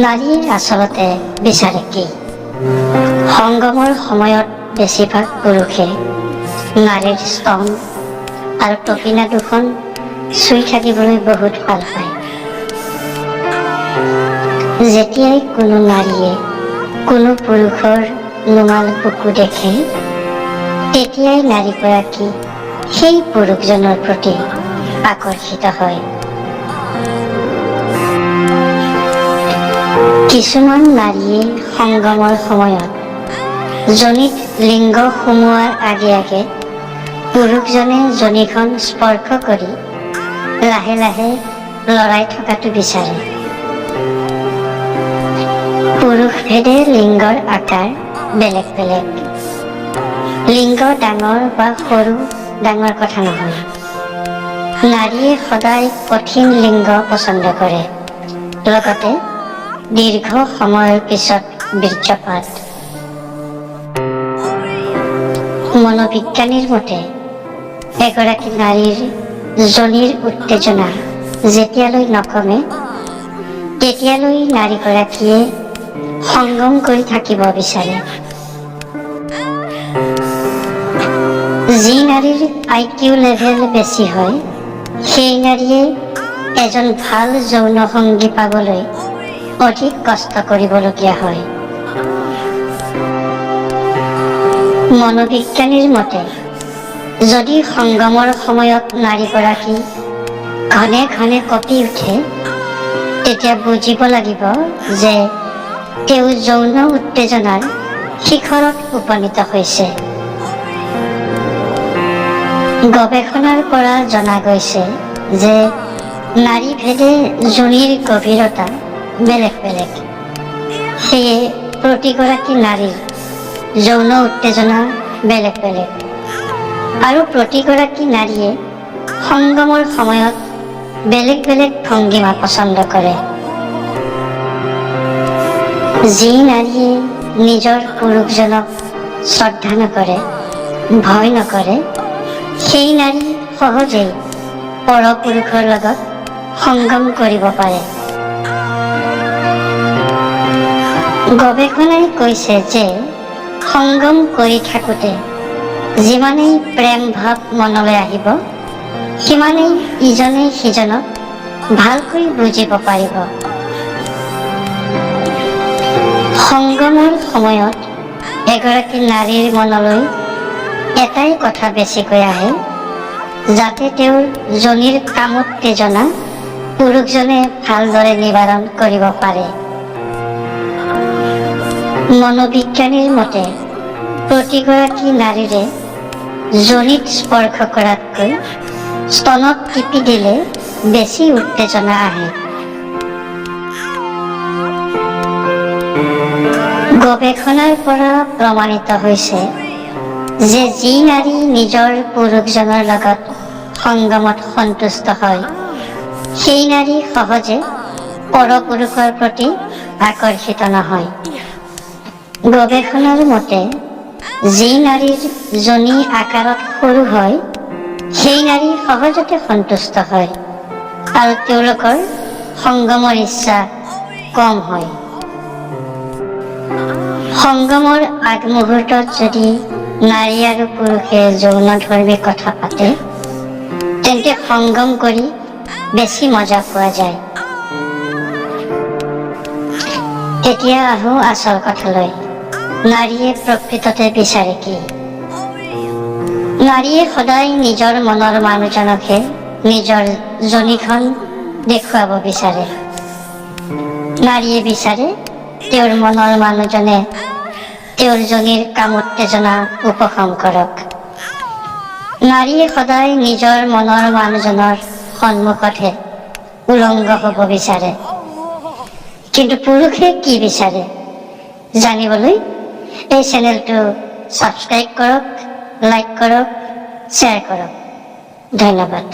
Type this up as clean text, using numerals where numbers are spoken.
নাৰীয়ে আচলতে বিচাৰে কি? সংগমৰ সময়ত বেছিভাগ পুৰুষে নাৰীৰ স্তন আৰু টপিনা দুখন চুই থাকিবলৈ বহুত ভাল পায়। যেতিয়াই কোনো নাৰীয়ে কোনো পুৰুষৰ নোমাল বুকু দেখে, তেতিয়াই নাৰীগৰাকী সেই পুৰুষজনৰ প্ৰতি আকৰ্ষিত হয়। কিছুমান নাৰীয়ে সংগমৰ সময়ত যোনিত লিংগ সুমুৱাৰ আগে আগে পুৰুষজনে যোনিখন স্পৰ্শ কৰি লাহে লাহে লৰাই থকাটো বিচাৰে। পুৰুষভেদে লিংগৰ আকাৰ বেলেগ বেলেগ। লিংগ ডাঙৰ বা সৰু ডাঙৰ কথা নহয়। নাৰীয়ে সদায় কঠিন লিংগ পচন্দ কৰে, লগতে দীৰ্ঘ সময়ৰ পিছত বীৰ্যপাত। মনোবিজ্ঞানীৰ মতে এগৰাকী নাৰীৰ যোনিৰ উত্তেজনা যেতিয়ালৈ নকমে, তেতিয়ালৈ নাৰীগৰাকীয়ে সংগম কৰি থাকিব বিচাৰে। যি নাৰীৰ IQ লেভেল বেছি হয়, সেই নাৰীয়ে এজন ভাল যৌন সংগী পাবলৈ অধিক কষ্ট কৰিবলগীয়া হয়। মনোবিজ্ঞানীৰ মতে যদি সংগমৰ সময়ত নাৰীগৰাকী ঘনে ঘনে কঁপি উঠে, তেতিয়া বুজিব লাগিব যে তেওঁ যৌন উত্তেজনাৰ শিখৰত উপনীত হৈছে। গৱেষণাৰ পৰা জনা গৈছে যে নাৰী ভেদে যোনিৰ গভীৰতা বেলেগ বেলেগ। সেয়ে প্ৰতিগৰাকী নাৰীৰ যৌন উত্তেজনা বেলেগ বেলেগ, আৰু প্ৰতিগৰাকী নাৰীয়ে সংগমৰ সময়ত বেলেগ বেলেগ ভংগীমা পচন্দ কৰে। যি নাৰীয়ে নিজৰ পুৰুষজনক শ্ৰদ্ধা নকৰে, ভয় নকৰে, সেই নাৰী সহজেই পৰপুৰুষৰ লগত সংগম কৰিব পাৰে। গৱেষণাই কৈছে যে সংগম কৰি থাকোঁতে যিমানেই প্ৰেম ভাৱ মনলৈ আহিব, সিমানেই ইজনে সিজনক ভালকৈ বুজিব পাৰিব। সংগমৰ সময়ত এগৰাকী নাৰীৰ মনলৈ এটাই কথা বেছিকৈ আহে, যাতে তেওঁৰ যোনিৰ কামোত্তেজনা পুৰুষজনে ভালদৰে নিবাৰণ কৰিব পাৰে। মনোবিজ্ঞানীৰ মতে প্ৰতিগৰাকী নাৰীৰে যোনিত স্পৰ্শ কৰাতকৈ স্তনত টিপি দিলে বেছি উত্তেজনা আহে। গৱেষণাৰ পৰা প্ৰমাণিত হৈছে যে যি নাৰী নিজৰ পুৰুষজনৰ লগত সংগমত সন্তুষ্ট হয়, সেই নাৰী সহজে পৰপুৰুষৰ প্ৰতি আকৰ্ষিত নহয়। গৱেষণাৰ মতে যি নাৰীৰ যোনি আকাৰত সৰু হয়, সেই নাৰী সহজতে সন্তুষ্ট হয় আৰু তেওঁলোকৰ সংগমৰ ইচ্ছা কম হয়। সংগমৰ আগমুহূৰ্তত যদি নাৰী আৰু পুৰুষে যৌনধৰ্মী কথা পাতে, তেন্তে সংগম কৰি বেছি মজা পোৱা যায়। এতিয়া আহোঁ আচল কথালৈ। নাৰীয়ে প্ৰকৃততে বিচাৰে কি? নাৰীয়ে সদায় নিজৰ মনৰ মানুহজনকহে নিজৰ যোনিখন দেখুৱাব বিচাৰে। নাৰীয়ে বিচাৰে তেওঁৰ মনৰ মানুহজনে তেওঁৰ যোনিৰ কামোত্তেজনা উপশম কৰক। নাৰীয়ে সদায় নিজৰ মনৰ মানুহজনৰ সন্মুখতহে উলংগ হ'ব বিচাৰে। কিন্তু পুৰুষে কি বিচাৰে জানিবলৈ এই চেনেলটো ছাবস্ক্ৰাইব কৰক, লাইক কৰক, শ্বেয়াৰ কৰক। ধন্যবাদ।